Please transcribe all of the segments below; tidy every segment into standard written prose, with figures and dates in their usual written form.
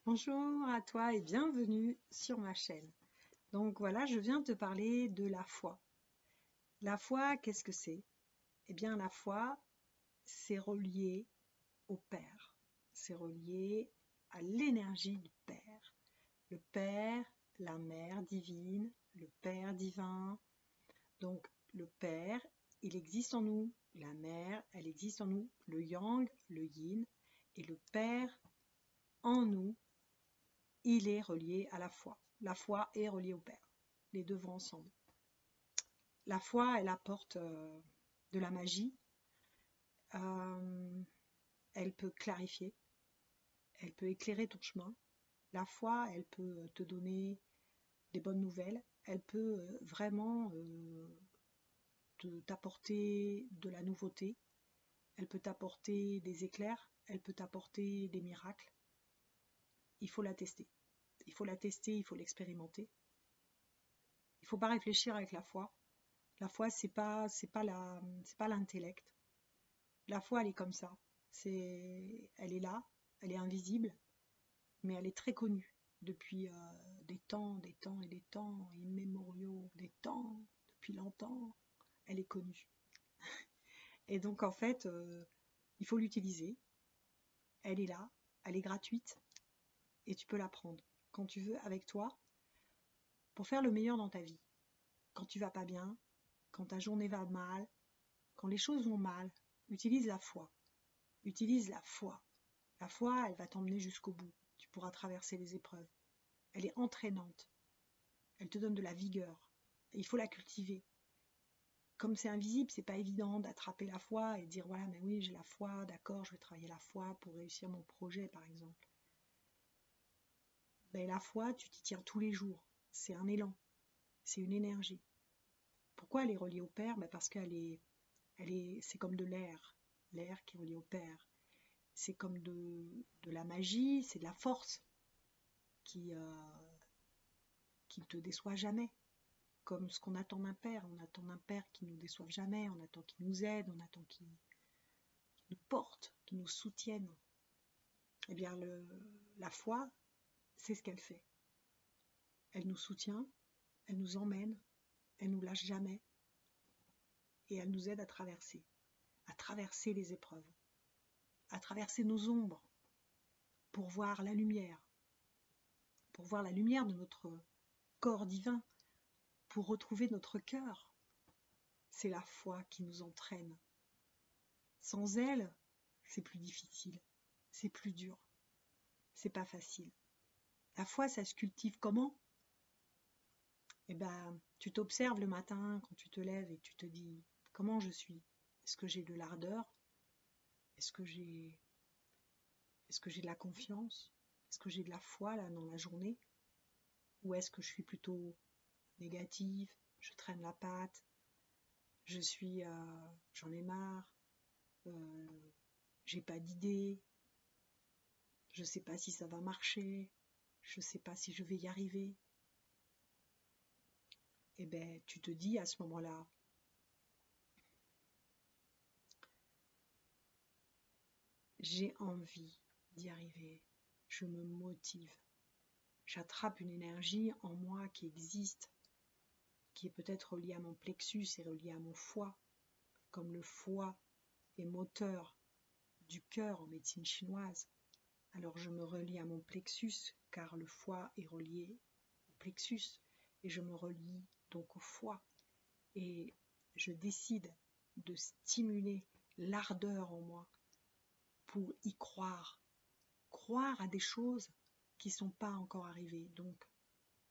Bonjour à toi et bienvenue sur ma chaîne. Donc voilà, je viens te parler de la foi. La foi, qu'est-ce que c'est? Eh bien, la foi, c'est relié au Père. C'est relié à l'énergie du Père. Le Père, la Mère divine, le Père divin. Donc, le Père, il existe en nous. La Mère, elle existe en nous. Le Yang, le Yin. Et le Père en nous, il est relié à la foi. La foi est reliée au Père. Les deux vont ensemble. La foi, elle apporte de la magie. Euh, Elle peut clarifier. Elle peut éclairer ton chemin. La foi, elle peut te donner des bonnes nouvelles. Elle peut vraiment t'apporter de la nouveauté. Elle peut t'apporter des éclairs. Elle peut t'apporter des miracles. Il faut la tester. Il faut la tester, il faut l'expérimenter. Il ne faut pas réfléchir avec la foi. La foi, c'est pas l'intellect. La foi, elle est comme ça. Elle est là, elle est invisible, mais elle est très connue depuis des temps et des temps immémoriaux, des temps, depuis longtemps. Elle est connue. Et donc, en fait, il faut l'utiliser. Elle est là, elle est gratuite, et tu peux la prendre quand tu veux avec toi pour faire le meilleur dans ta vie. Quand tu vas pas bien, quand ta journée va mal, quand les choses vont mal, utilise la foi. Utilise la foi. La foi, elle va t'emmener jusqu'au bout. Tu pourras traverser les épreuves. Elle est entraînante. Elle te donne de la vigueur. Et il faut la cultiver. Comme c'est invisible, c'est pas évident d'attraper la foi et de dire voilà, mais oui, j'ai la foi, d'accord, je vais travailler la foi pour réussir mon projet, par exemple. Ben, la foi, tu t'y tiens tous les jours. C'est un élan. C'est une énergie. Pourquoi elle est reliée au Père? Ben parce c'est comme de l'air. L'air qui est relié au Père. C'est comme de la magie, c'est de la force qui ne te déçoit jamais. Comme ce qu'on attend d'un père. On attend d'un père qui ne nous déçoive jamais, on attend qu'il nous aide, on attend qu'il nous porte, qu'il nous soutienne. Eh bien, la foi, c'est ce qu'elle fait. Elle nous soutient, elle nous emmène, elle nous lâche jamais, et elle nous aide à traverser les épreuves, à traverser nos ombres, pour voir la lumière, de notre corps divin, pour retrouver notre cœur. C'est la foi qui nous entraîne. Sans elle, c'est plus difficile, c'est plus dur, c'est pas facile. La foi, ça se cultive comment? Eh ben, tu t'observes le matin quand tu te lèves et tu te dis comment je suis. Est-ce que j'ai de l'ardeur? Est-ce que j'ai de la confiance? Est-ce que j'ai de la foi là dans la journée? Ou est-ce que je suis plutôt négative? Je traîne la patte. J'en ai marre. J'ai pas d'idée. Je sais pas si ça va marcher. Je sais pas si je vais y arriver. Eh ben, tu te dis à ce moment-là, j'ai envie d'y arriver. Je me motive. J'attrape une énergie en moi qui existe, qui est peut-être reliée à mon plexus et reliée à mon foie, comme le foie est moteur du cœur en médecine chinoise. Alors je me relie à mon plexus, car le foie est relié au plexus, et je me relie donc au foie. Et je décide de stimuler l'ardeur en moi pour y croire à des choses qui ne sont pas encore arrivées. Donc,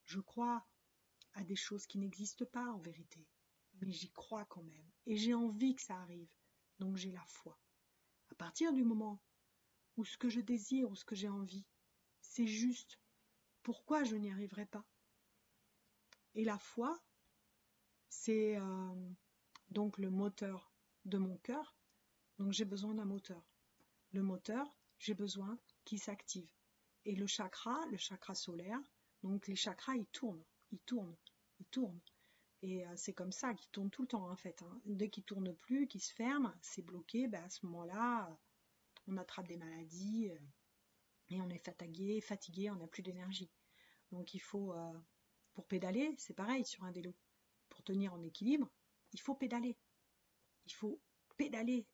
je crois à des choses qui n'existent pas en vérité, mais j'y crois quand même. Et j'ai envie que ça arrive, donc j'ai la foi. À partir du moment où ce que je désire ou ce que j'ai envie, c'est juste, pourquoi je n'y arriverai pas? Et la foi, c'est donc le moteur de mon cœur, donc j'ai besoin d'un moteur. Le moteur, j'ai besoin qu'il s'active. Et le chakra solaire, donc les chakras, ils tournent, ils tournent, ils tournent. Et c'est comme ça qu'ils tournent tout le temps en fait. Hein. Dès qu'ils ne tournent plus, qu'ils se ferment, c'est bloqué, ben à ce moment-là, on attrape des maladies Et on est fatigué, on n'a plus d'énergie. Donc il faut, pour pédaler, c'est pareil sur un vélo. Pour tenir en équilibre, il faut pédaler. Il faut pédaler,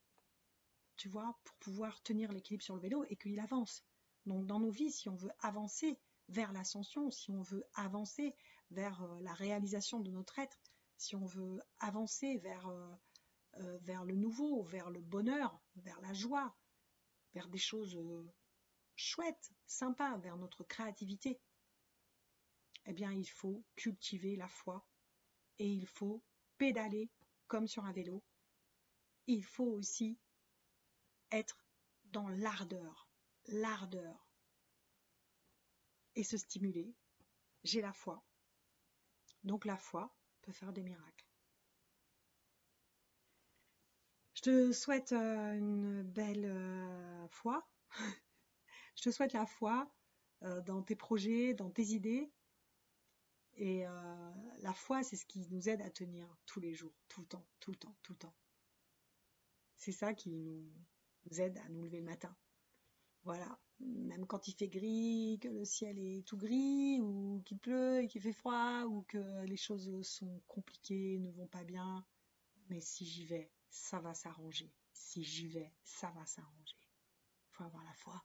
tu vois, pour pouvoir tenir l'équilibre sur le vélo et qu'il avance. Donc dans nos vies, si on veut avancer vers l'ascension, si on veut avancer vers la réalisation de notre être, si on veut avancer vers le nouveau, vers le bonheur, vers la joie, vers des choses chouettes, sympas, vers notre créativité, eh bien il faut cultiver la foi et il faut pédaler comme sur un vélo. Il faut aussi être dans l'ardeur et se stimuler. J'ai la foi. Donc la foi peut faire des miracles. Je te souhaite une belle foi. Je te souhaite la foi dans tes projets, dans tes idées. Et la foi, c'est ce qui nous aide à tenir tous les jours, tout le temps, tout le temps, tout le temps. C'est ça qui nous aide à nous lever le matin. Voilà, même quand il fait gris, que le ciel est tout gris, ou qu'il pleut et qu'il fait froid, ou que les choses sont compliquées, ne vont pas bien, mais si j'y vais, ça va s'arranger. Si j'y vais, ça va s'arranger. Il faut avoir la foi.